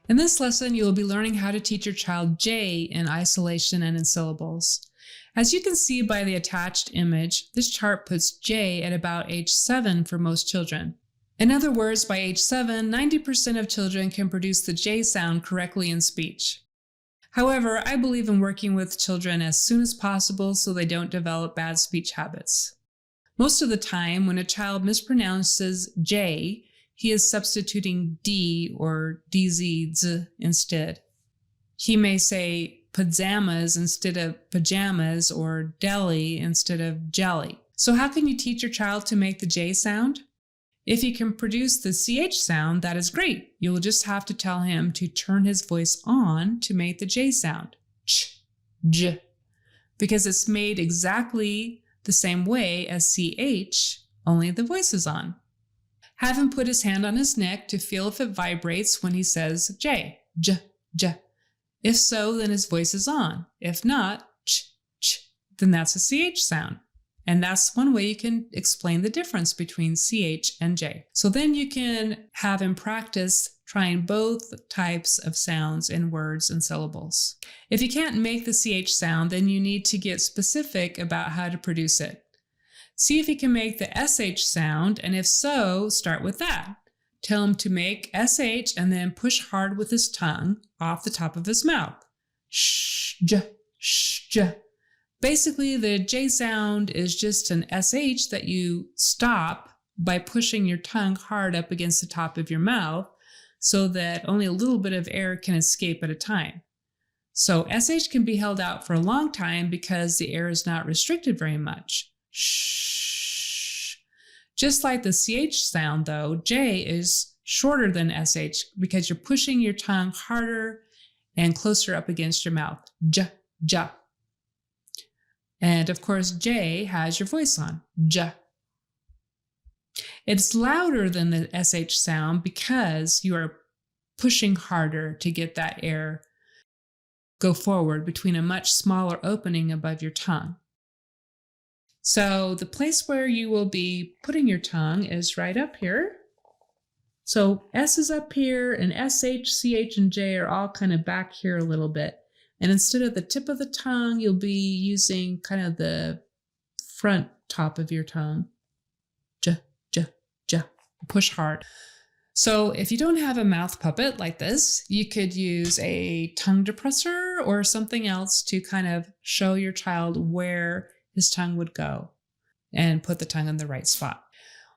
In this lesson, you will be learning how to teach your child J in isolation and in syllables. As you can see by the attached image, this chart puts J at about age 7 for most children. In other words, by age 7, 90% of children can produce the J sound correctly in speech. However, I believe in working with children as soon as possible so they don't develop bad speech habits. Most of the time, when a child mispronounces J, he is substituting D or DZ instead. He may say pajamas instead of pajamas or deli instead of jelly. So how can you teach your child to make the J sound? If he can produce the CH sound, that is great. You'll just have to tell him to turn his voice on to make the J sound. Ch, J. Because it's made exactly the same way as CH, only the voice is on. Have him put his hand on his neck to feel if it vibrates when he says J, J, J. If so, then his voice is on. If not, ch, ch, then that's a CH sound. And that's one way you can explain the difference between CH and J. So then you can have him practice trying both types of sounds in words and syllables. If you can't make the CH sound, then you need to get specific about how to produce it. See if he can make the SH sound, and if so, start with that. Tell him to make SH and then push hard with his tongue off the top of his mouth. Sh, J, sh, J. Basically, the J sound is just an SH that you stop by pushing your tongue hard up against the top of your mouth so that only a little bit of air can escape at a time. So SH can be held out for a long time because the air is not restricted very much. Shh. Just like the CH sound though, J is shorter than SH because you're pushing your tongue harder and closer up against your mouth. J, J. And of course, J has your voice on. J. It's louder than the SH sound because you are pushing harder to get that air go forward between a much smaller opening above your tongue. So the place where you will be putting your tongue is right up here. So S is up here and SH, CH, and J are all kind of back here a little bit. And instead of the tip of the tongue, you'll be using kind of the front top of your tongue. J, J, J. Push hard. So if you don't have a mouth puppet like this, you could use a tongue depressor or something else to kind of show your child where his tongue would go and put the tongue in the right spot.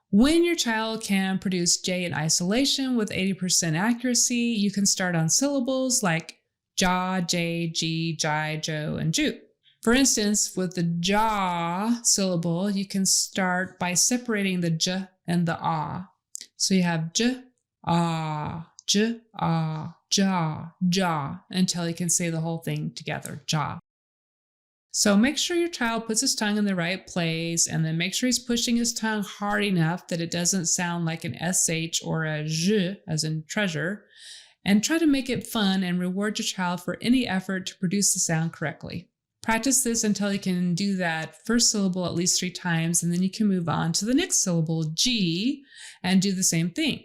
When your child can produce J in isolation with 80% accuracy, you can start on syllables like ja, J, G, Jai, Jo, and Ju. For instance, with the ja syllable, you can start by separating the J and the ah. So you have J, ah, J, ah, ja, ja, until you can say the whole thing together, ja. So make sure your child puts his tongue in the right place, and then make sure he's pushing his tongue hard enough that it doesn't sound like an SH or a J, as in treasure. And try to make it fun and reward your child for any effort to produce the sound correctly. Practice this until you can do that first syllable at least 3 times, and then you can move on to the next syllable, G, and do the same thing.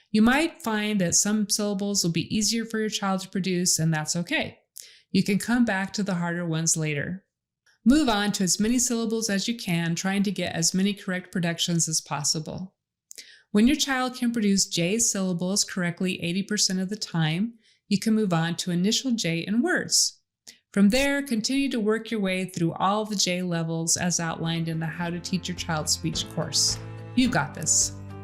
You might find that some syllables will be easier for your child to produce, and that's okay. You can come back to the harder ones later. Move on to as many syllables as you can, trying to get as many correct productions as possible. When your child can produce J syllables correctly 80% of the time, you can move on to initial J in words. From there, continue to work your way through all the J levels as outlined in the How to Teach Your Child Speech course. You got this.